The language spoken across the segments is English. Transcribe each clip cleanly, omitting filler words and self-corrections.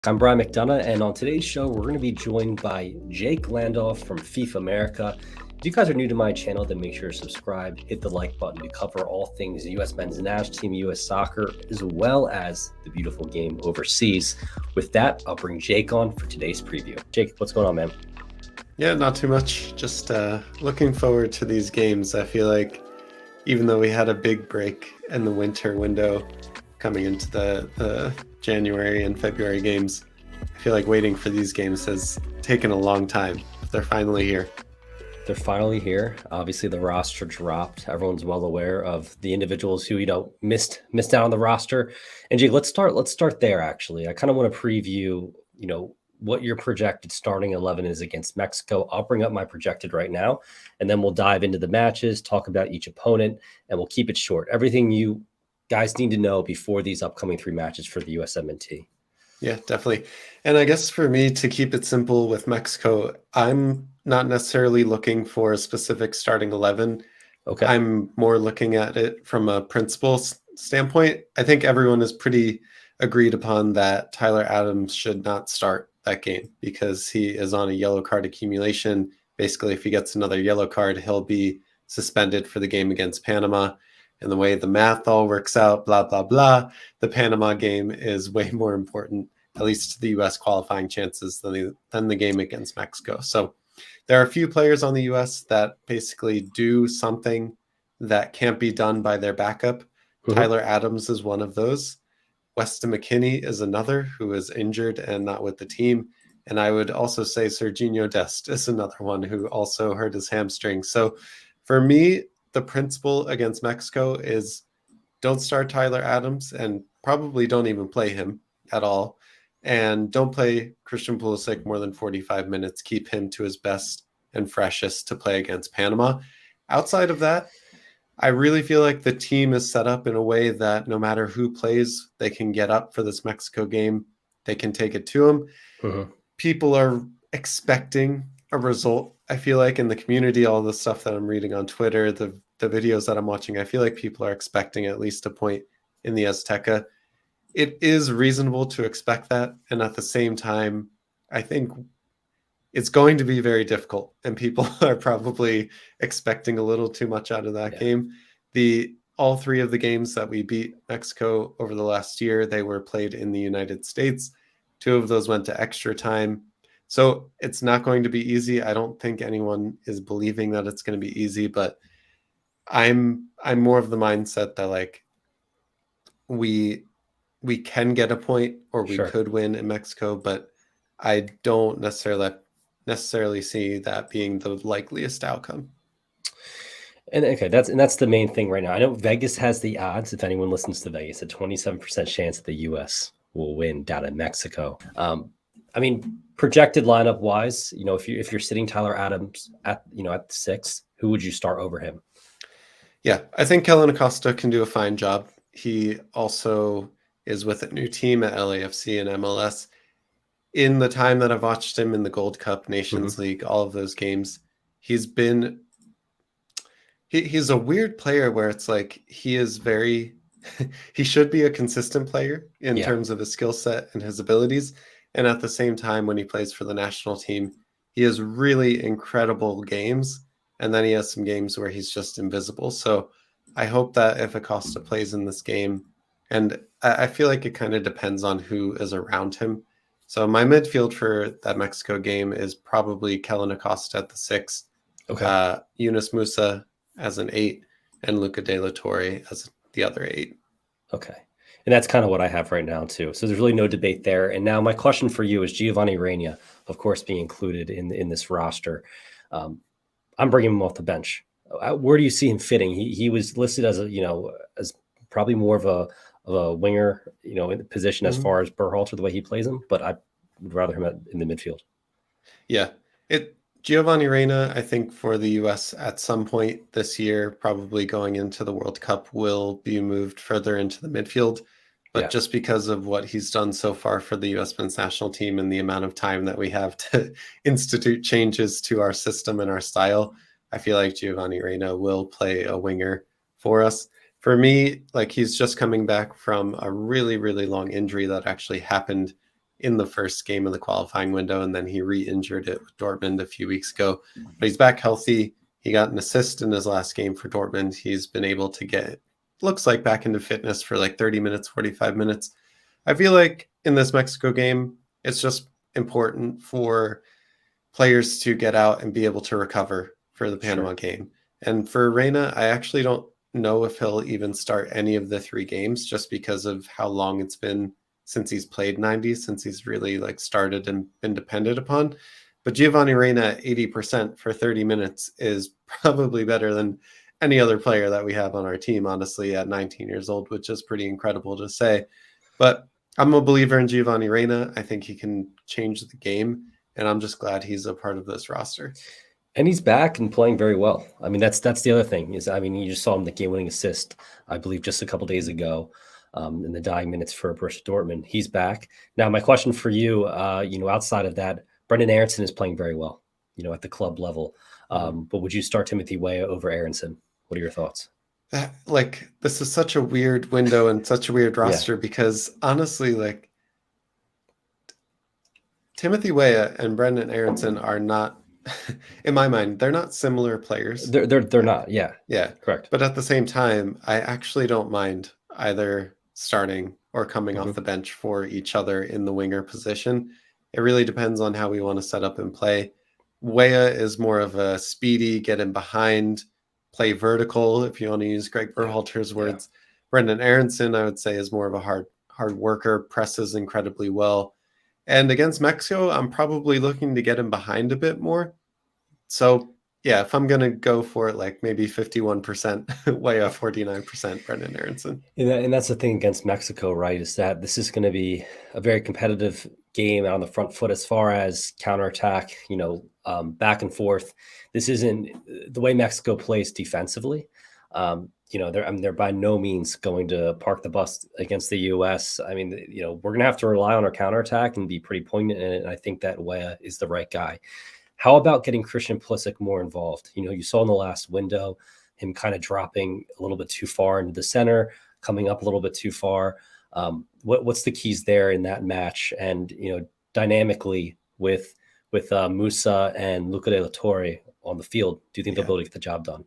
I'm Brian McDonough, and on today's show, we're going to be joined by Jake Landolf from FIFAmerica. If you guys are new to my channel, then make sure to subscribe, hit the like button to cover all things U.S. men's national team, U.S. soccer, as well as the beautiful game overseas. With that, I'll bring Jake on for today's preview. Jake, what's going on, man? Yeah, not too much. Just looking forward to these games. I feel like even though we had a big break in the winter window coming into the January and February games, I feel like waiting for these games has taken a long time. They're finally here. They're finally here. Obviously, the roster dropped. Everyone's well aware of the individuals who missed out on the roster. And Jake, let's start there. Actually, I kind of want to preview what your projected starting 11 is against Mexico. I'll bring up my projected right now, and then we'll dive into the matches, talk about each opponent, and we'll keep it short. Everything you guys need to know before these upcoming 3 matches for the USMNT. Yeah, definitely. And I guess for me, to keep it simple with Mexico, I'm not necessarily looking for a specific starting 11. Okay. I'm more looking at it from a principle standpoint. I think everyone is pretty agreed upon that Tyler Adams should not start that game because he is on a yellow card accumulation. Basically, if he gets another yellow card, he'll be suspended for the game against Panama. And the way the math all works out, blah, blah, blah, the Panama game is way more important, at least to the U.S. qualifying chances than the game against Mexico. So there are a few players on the U.S. that basically do something that can't be done by their backup. Mm-hmm. Tyler Adams is one of those. Weston McKennie is another who is injured and not with the team. And I would also say Serginho Dest is another one who also hurt his hamstring. So for me, the principle against Mexico is don't start Tyler Adams and probably don't even play him at all. And don't play Christian Pulisic more than 45 minutes. Keep him to his best and freshest to play against Panama. Outside of that, I really feel like the team is set up in a way that no matter who plays, they can get up for this Mexico game. They can take it to them. Mm-hmm. People are expecting a result. I feel like in the community, all the stuff that I'm reading on Twitter, the videos that I'm watching, I feel like people are expecting at least a point in the Azteca. It is reasonable to expect that. And at the same time, I think it's going to be very difficult. And people are probably expecting a little too much out of that game. All 3 of the games that we beat Mexico over the last year, they were played in the United States. 2 of those went to extra time. So it's not going to be easy. I don't think anyone is believing that it's going to be easy, but I'm more of the mindset that like we can get a point or we could win in Mexico, but I don't necessarily see that being the likeliest outcome. And okay, that's the main thing right now. I know Vegas has the odds, if anyone listens to Vegas, a 27% chance that the US will win down in Mexico. I mean, projected lineup wise, if you're sitting Tyler Adams at 6, who would you start over him? Yeah, I think Kellen Acosta can do a fine job. He also is with a new team at LAFC and MLS. In the time that I've watched him in the Gold Cup, Nations League, all of those games, he's a weird player where it's like he is very he should be a consistent player in terms of his skill set and his abilities. And at the same time, when he plays for the national team, he has really incredible games. And then he has some games where he's just invisible. So I hope that if Acosta plays in this game, and I feel like it kind of depends on who is around him. So my midfield for that Mexico game is probably Kellen Acosta at the 6, Yunus Musa as an 8, and Luca De La Torre as the other 8. Okay. And that's kind of what I have right now, too. So there's really no debate there. And now my question for you is Giovanni REYNA, of course, being included in this roster. I'm bringing him off the bench. Where do you see him fitting? He was listed as as probably more of a winger, in the position as far as Berhalter, the way he plays him. But I would rather him in the midfield. Yeah. Giovanni REYNA, I think for the U.S. at some point this year, probably going into the World Cup, will be moved further into the midfield. But just because of what he's done so far for the U.S. men's national team and the amount of time that we have to institute changes to our system and our style, I feel like Giovanni REYNA will play a winger for us. For me, like he's just coming back from a really, really long injury that actually happened in the first game of the qualifying window, and then he re-injured it with Dortmund a few weeks ago. But he's back healthy. He got an assist in his last game for Dortmund. He's been able to get, looks like, back into fitness for like 30 minutes, 45 minutes. I feel like in this Mexico game, it's just important for players to get out and be able to recover for the Panama game. And for Reyna, I actually don't know if he'll even start any of the 3 games, just because of how long it's been since he's played 90, since he's really like started and been depended upon. But Giovanni Reyna at 80% for 30 minutes is probably better than any other player that we have on our team, honestly, at 19 years old, which is pretty incredible to say. But I'm a believer in Giovanni Reyna. I think he can change the game, and I'm just glad he's a part of this roster. And he's back and playing very well. I mean, that's the other thing is, I mean, you just saw him the game-winning assist, I believe, just a couple days ago in the dying minutes for Borussia Dortmund. He's back. Now, my question for you, outside of that, Brendan Aronson is playing very well, at the club level. But would you start Timothy Weah over Aronson? What are your thoughts? This is such a weird window and such a weird roster because honestly, like, Timothy Weah and Brendan Aronson are not, in my mind, they're not similar players. They're not. Yeah. Yeah. Correct. But at the same time, I actually don't mind either starting or coming off the bench for each other in the winger position. It really depends on how we want to set up and play. Weah is more of a speedy, get in behind, play vertical, if you want to use Greg Berhalter's words. Yeah. Brendan Aronson, I would say, is more of a hard worker, presses incredibly well. And against Mexico, I'm probably looking to get him behind a bit more. So, yeah, if I'm going to go for it, like maybe 51% Weah, 49% Brendan Aronson. And that's the thing against Mexico, right, is that this is going to be a very competitive game on the front foot as far as counterattack, back and forth. This isn't the way Mexico plays defensively. They're by no means going to park the bus against the U.S. I mean, we're going to have to rely on our counterattack and be pretty poignant in it. And I think that Weah is the right guy. How about getting Christian Pulisic more involved? You saw in the last window him kind of dropping a little bit too far into the center, coming up a little bit too far. What's the keys there in that match? And, dynamically with Musa and Luca de la Torre on the field, do you think they'll be able to get the job done?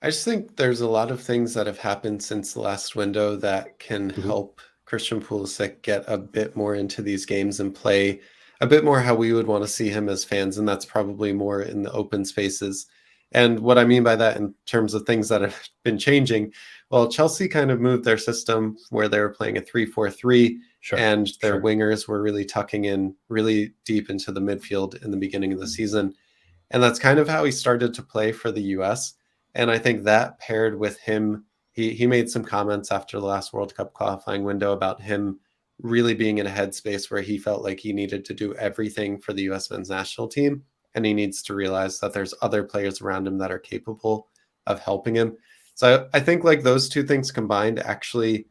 I just think there's a lot of things that have happened since the last window that can help Christian Pulisic get a bit more into these games and play a bit more how we would want to see him as fans. And that's probably more in the open spaces. And what I mean by that in terms of things that have been changing, well, Chelsea kind of moved their system where they were playing a 3-4-3 and their wingers were really tucking in really deep into the midfield in the beginning of the season. And that's kind of how he started to play for the US. And I think that paired with him, he made some comments after the last World Cup qualifying window about him really being in a headspace where he felt like he needed to do everything for the US men's national team. And he needs to realize that there's other players around him that are capable of helping him. So I think like those two things combined actually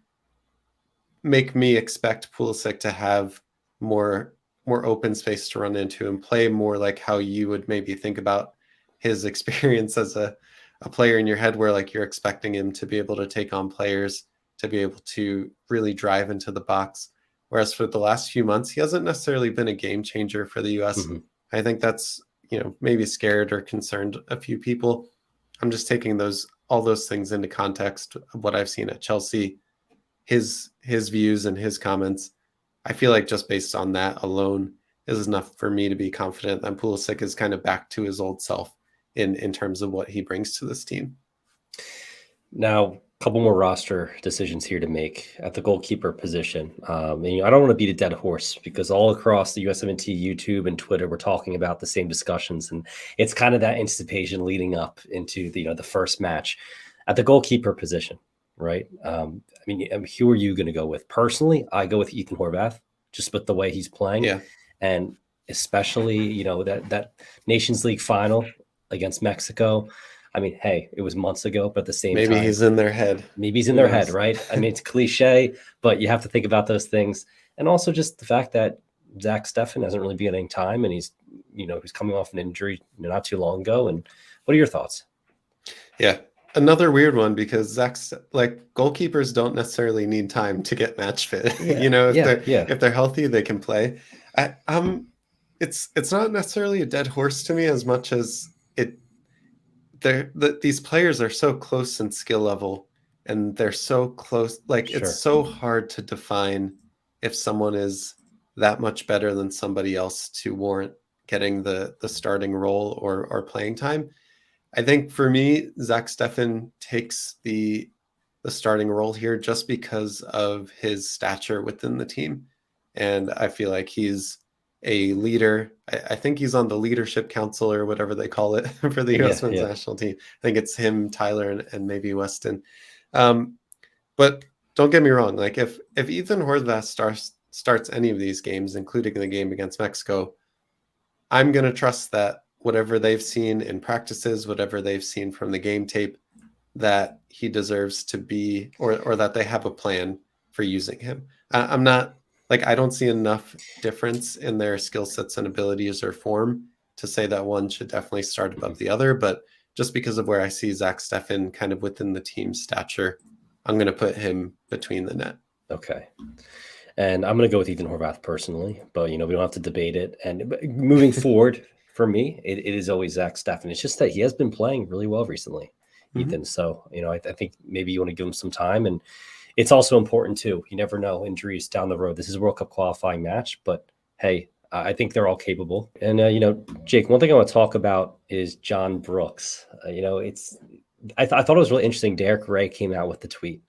make me expect Pulisic to have more open space to run into and play more like how you would maybe think about his experience as a player in your head, where like you're expecting him to be able to take on players, to be able to really drive into the box. Whereas for the last few months, he hasn't necessarily been a game changer for the US. I think that's, maybe scared or concerned a few people. I'm just taking all those things into context of what I've seen at Chelsea, his views and his comments. I feel like just based on that alone is enough for me to be confident that Pulisic is kind of back to his old self in terms of what he brings to this team. Now, a couple more roster decisions here to make at the goalkeeper position. I don't want to beat a dead horse because all across the USMNT YouTube and Twitter, we're talking about the same discussions, and it's kind of that anticipation leading up into the first match at the goalkeeper position, right? Who are you going to go with? Personally, I go with Ethan Horvath, just with the way he's playing, and especially that Nations League final against Mexico. I mean, hey, it was months ago, but at the same time, maybe he's in their head. Maybe he's in their head, right? I mean, it's cliche, but you have to think about those things. And also just the fact that Zach Steffen hasn't really been getting time, and he's coming off an injury not too long ago. And what are your thoughts? Yeah, another weird one because Zach's like goalkeepers don't necessarily need time to get match fit. Yeah, yeah. If they're healthy, they can play. I, it's not necessarily a dead horse to me as much as these players are so close in skill level and they're so close. Like it's Sure. so hard to define if someone is that much better than somebody else to warrant getting the starting role or playing time. I think for me, Zach Steffen takes the starting role here just because of his stature within the team. And I feel like he's a leader. I think he's on the leadership council or whatever they call it for the U.S. men's Yeah. national team. I think it's him, Tyler, and maybe Weston. But don't get me wrong. Like if Ethan Horvath starts any of these games, including the game against Mexico, I'm going to trust that whatever they've seen in practices, whatever they've seen from the game tape, that he deserves to be, or that they have a plan for using him. I'm not like, I don't see enough difference in their skill sets and abilities or form to say that one should definitely start above the other. But just because of where I see Zach Steffen kind of within the team's stature, I'm going to put him between the net. Okay. And I'm going to go with Ethan Horvath personally, but we don't have to debate it. And moving forward, for me, it is always Zach Steffen. It's just that he has been playing really well recently, Ethan. So, I think maybe you want to give him some time. And it's also important too. You never know, injuries down the road. This is a World Cup qualifying match, but hey, I think they're all capable. And, Jake, one thing I want to talk about is John Brooks. I thought it was really interesting. Derek Ray came out with the tweet.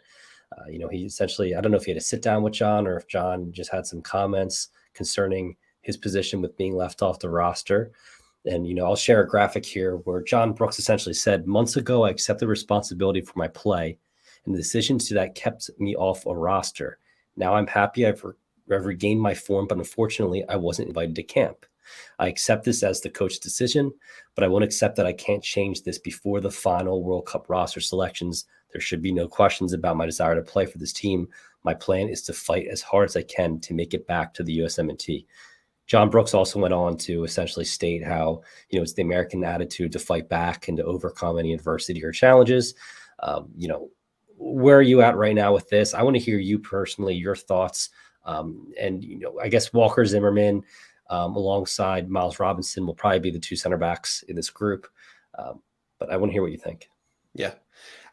He essentially, I don't know if he had to sit down with John or if John just had some comments concerning his position with being left off the roster. And, I'll share a graphic here where John Brooks essentially said, months ago, I accepted responsibility for my play, and the decision to that kept me off a roster. Now I'm happy I've regained my form, but unfortunately, I wasn't invited to camp. I accept this as the coach's decision, but I won't accept that I can't change this before the final World Cup roster selections. There should be no questions about my desire to play for this team. My plan is to fight as hard as I can to make it back to the USMNT. John Brooks also went on to essentially state how, it's the American attitude to fight back and to overcome any adversity or challenges. Where are you at right now with this? I want to hear you personally, your thoughts. I guess Walker Zimmerman alongside Miles Robinson will probably be the two center backs in this group. But I want to hear what you think. Yeah.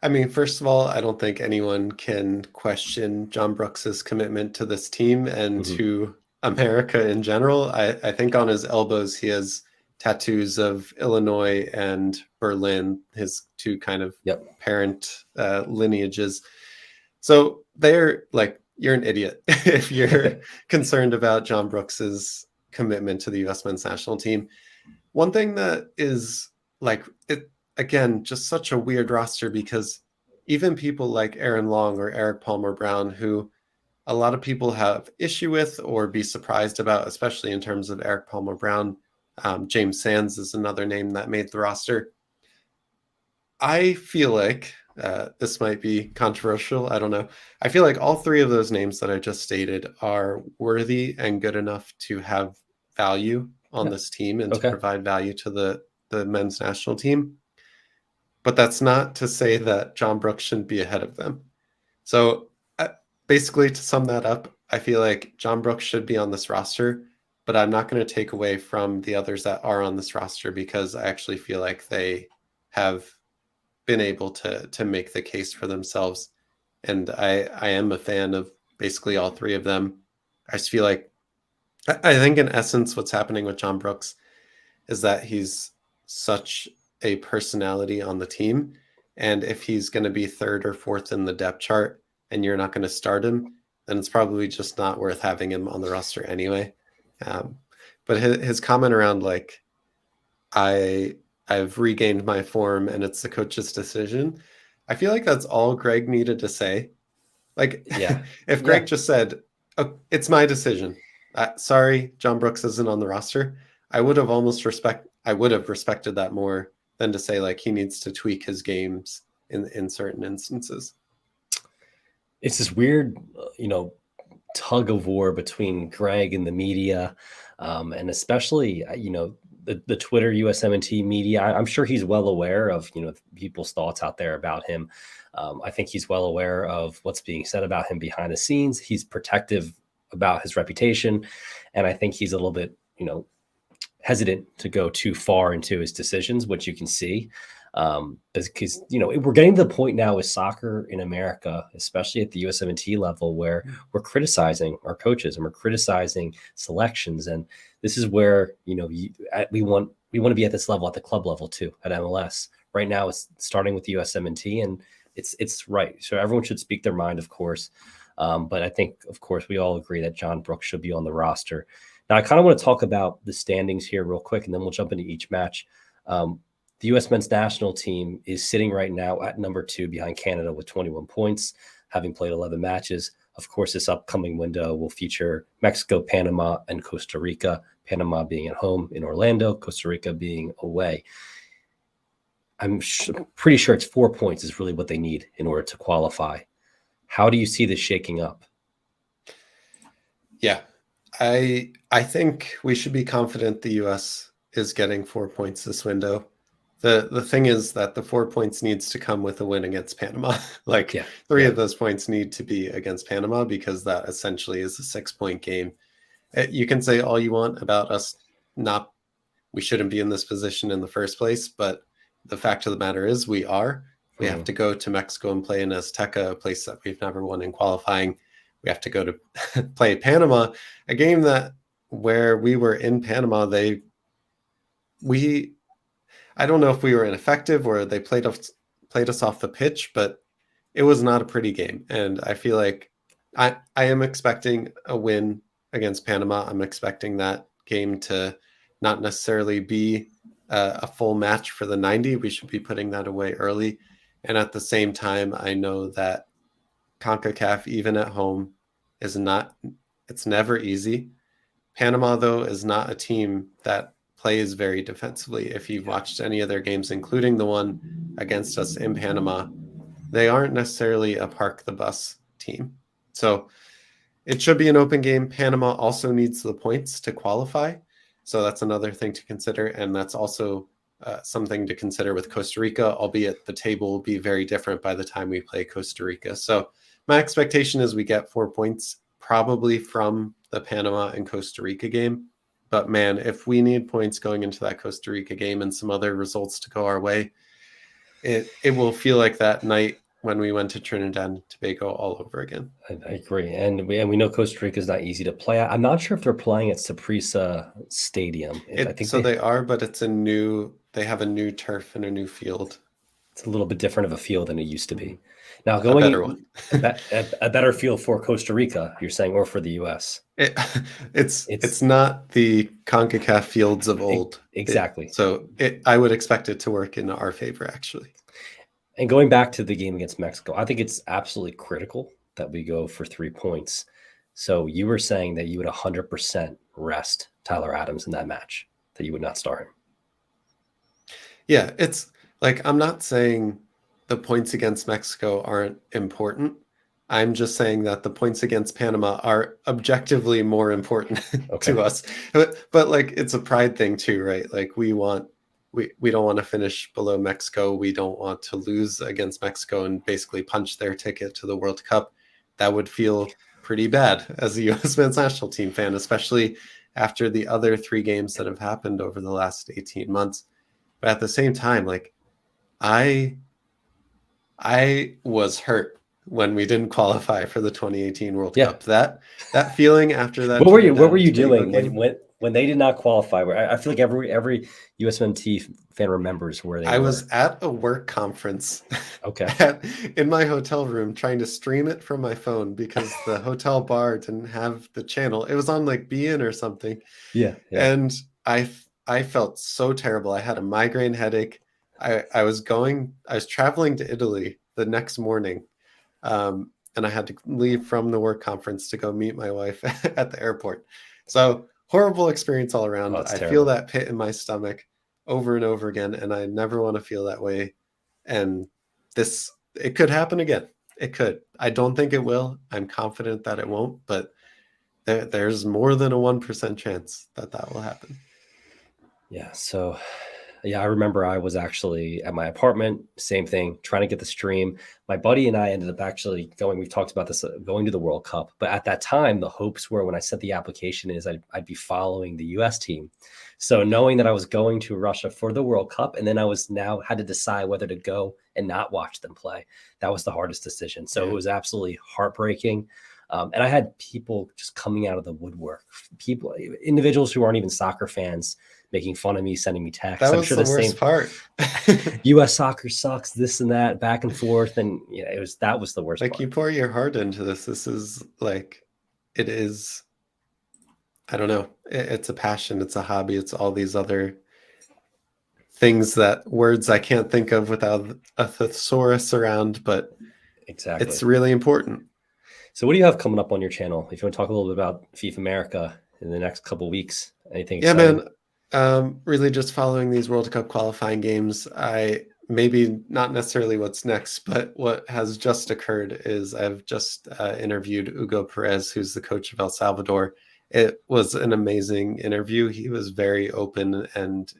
I mean, first of all, I don't think anyone can question John Brooks's commitment to this team and to America in general. I think on his elbows, he has tattoos of Illinois and Berlin, his two kind of parent lineages. So they're like, you're an idiot if you're concerned about John Brooks's commitment to the U.S. men's national team. One thing that is like, again, just such a weird roster because even people like Aaron Long or Eric Palmer Brown, who a lot of people have issue with or be surprised about, especially in terms of Eric Palmer Brown. James Sands is another name that made the roster. I feel like this might be controversial. I don't know. I feel like all three of those names that I just stated are worthy and good enough to have value on this team and to provide value to the men's national team. But that's not to say that John Brooks shouldn't be ahead of them. So basically, to sum that up, I feel like John Brooks should be on this roster, but I'm not going to take away from the others that are on this roster because I actually feel like they have been able to make the case for themselves. And I am a fan of basically all three of them. I just feel like, I think in essence, what's happening with John Brooks is that he's such a personality on the team. And if he's going to be third or fourth in the depth chart and you're not going to start him, then it's probably just not worth having him on the roster anyway. But his comment around like, I've regained my form and it's the coach's decision. I feel like that's all Greg needed to say. Like, if Greg just said, oh, it's my decision. Sorry, John Brooks isn't on the roster. I would have respected that more than to say like he needs to tweak his games in certain instances. It's this weird, tug of war between Greg and the media. And especially, the Twitter USMNT media. I'm sure he's well aware of, people's thoughts out there about him. I think he's well aware of what's being said about him behind the scenes. He's protective about his reputation, and I think he's a little bit, hesitant to go too far into his decisions, which you can see. Because we're getting to the point now with soccer in America, especially at the USMNT level, where we're criticizing our coaches and we're criticizing selections, and this is where we want to be at this level, at the club level too, at MLS. Right now, it's starting with the USMNT, and it's right. So everyone should speak their mind, of course. But I think, of course, we all agree that John Brooks should be on the roster. Now, I kind of want to talk about the standings here real quick, and then we'll jump into each match. The U.S. men's national team is sitting right now at number 2 behind Canada with 21 points, having played 11 matches. Of course, this upcoming window will feature Mexico, Panama, and Costa Rica. Panama being at home in Orlando, Costa Rica being away. I'm pretty sure it's 4 points is really what they need in order to qualify. How do you see this shaking up? Yeah, I think we should be confident the U.S. is getting 4 points this window. The thing is that the 4 points needs to come with a win against Panama. Three of those points need to be against Panama, because that essentially is a 6-point game. You can say all you want about us we shouldn't be in this position in the first place, but the fact of the matter is we are. We have to go to Mexico and play in Azteca, a place that we've never won in qualifying. We have to go to play Panama, a game where we were in Panama. I don't know if we were ineffective or they played us off the pitch, but it was not a pretty game. And I feel like I am expecting a win against Panama. I'm expecting that game to not necessarily be a full match for the 90. We should be putting that away early. And at the same time, I know that CONCACAF, even at home, it's never easy. Panama, though, is not a team that plays very defensively. If you've watched any of their games, including the one against us in Panama, they aren't necessarily a park the bus team. So it should be an open game. Panama also needs the points to qualify. So that's another thing to consider. And that's also something to consider with Costa Rica, albeit the table will be very different by the time we play Costa Rica. So my expectation is we get 4 points, probably from the Panama and Costa Rica game. But man, if we need points going into that Costa Rica game and some other results to go our way, it will feel like that night when we went to Trinidad and Tobago all over again. I agree. And we know Costa Rica is not easy to play. I'm not sure if they're playing at Saprissa Stadium. I think they are, but they have a new turf and a new field. It's a little bit different of a field than it used to be. Now, a better one. a better field for Costa Rica, you're saying, or for the U.S.? It's not the CONCACAF fields of old. Exactly. I would expect it to work in our favor, actually. And going back to the game against Mexico, I think it's absolutely critical that we go for 3 points. So you were saying that you would 100% rest Tyler Adams in that match, that you would not start him. Yeah, it's like, I'm not saying the points against Mexico aren't important. I'm just saying that the points against Panama are objectively more important to us. But like, it's a pride thing too, right? Like we don't want to finish below Mexico. We don't want to lose against Mexico and basically punch their ticket to the World Cup. That would feel pretty bad as a U.S. men's national team fan, especially after the other 3 games that have happened over the last 18 months. But at the same time, like I was hurt when we didn't qualify for the 2018 World Cup. That feeling after that. What were you doing when they did not qualify? I feel like every USMNT fan remembers where they were. I was at a work conference. Okay. In my hotel room, trying to stream it from my phone because the hotel bar didn't have the channel. It was on like BN or something. Yeah. And I felt so terrible. I had a migraine headache. I was traveling to Italy the next morning. And I had to leave from the work conference to go meet my wife at the airport. So horrible experience all around. I feel that pit in my stomach over and over again, and I never want to feel that way. And it could happen again. It could. I don't think it will. I'm confident that it won't, but there's more than a 1% chance that will happen. Yeah. So, yeah, I remember I was actually at my apartment, same thing, trying to get the stream. My buddy and I ended up actually going, we've talked about this, going to the World Cup. But at that time, the hopes were when I sent the application is I'd be following the US team. So knowing that I was going to Russia for the World Cup, and then I was now had to decide whether to go and not watch them play. That was the hardest decision. So it was absolutely heartbreaking. And I had people just coming out of the woodwork, people, individuals who aren't even soccer fans, making fun of me, sending me texts. That was the worst part. US soccer sucks, this and that, back and forth. And yeah, that was the worst like part. you pour your heart into this. This is like, it is, I don't know. It's a passion. It's a hobby. It's all these other things that words I can't think of without a thesaurus around, but exactly, it's really important. So what do you have coming up on your channel? If you want to talk a little bit about FIFAmerica in the next couple of weeks, anything exciting? Man, really just following these World Cup qualifying games. Maybe not necessarily what's next, but what has just occurred is I've just interviewed Hugo Perez, who's the coach of El Salvador. It was an amazing interview. He was very open and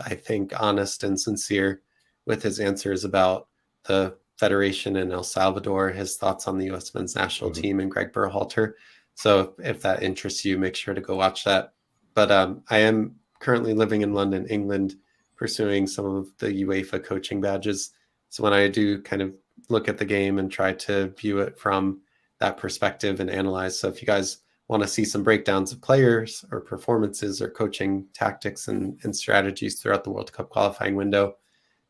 I think honest and sincere with his answers about the Federation in El Salvador, his thoughts on the U.S. men's national team and Greg Berhalter. So if that interests you, make sure to go watch that. But I am currently living in London, England, pursuing some of the UEFA coaching badges. So when I do kind of look at the game and try to view it from that perspective and analyze. So if you guys want to see some breakdowns of players or performances or coaching tactics and strategies throughout the World Cup qualifying window,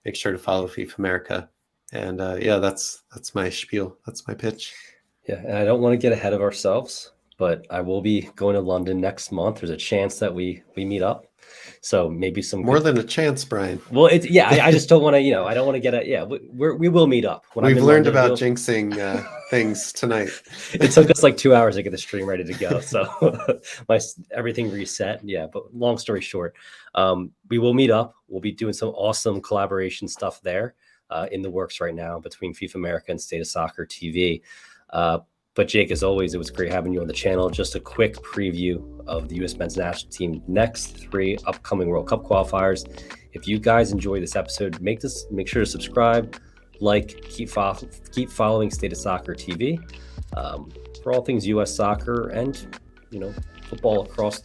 make sure to follow FIFAmerica. And yeah, that's my spiel. That's my pitch. Yeah, and I don't want to get ahead of ourselves, but I will be going to London next month. There's a chance that we meet up. So maybe some more than a chance, Brian. Well, it's I just don't want to, I don't want to get we will meet up. When we've learned London, about jinxing things tonight. It took us like 2 hours to get the stream ready to go. So everything reset. Yeah. But long story short, we will meet up. We'll be doing some awesome collaboration stuff there in the works right now between FIFAmerica and State of Soccer TV. But Jake, as always, it was great having you on the channel. Just a quick preview of the U.S. men's national team next 3 upcoming World Cup qualifiers. If you guys enjoy this episode, make sure to subscribe, keep following State of Soccer TV for all things U.S. soccer and football across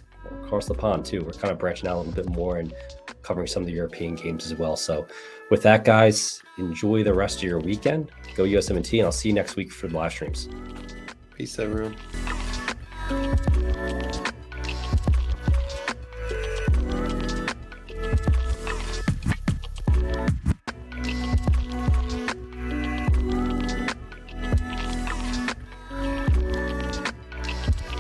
the pond too. We're kind of branching out a little bit more and covering some of the European games as well. So with that, guys, enjoy the rest of your weekend. Go USMNT, and I'll see you next week for the live streams. Peace, everyone.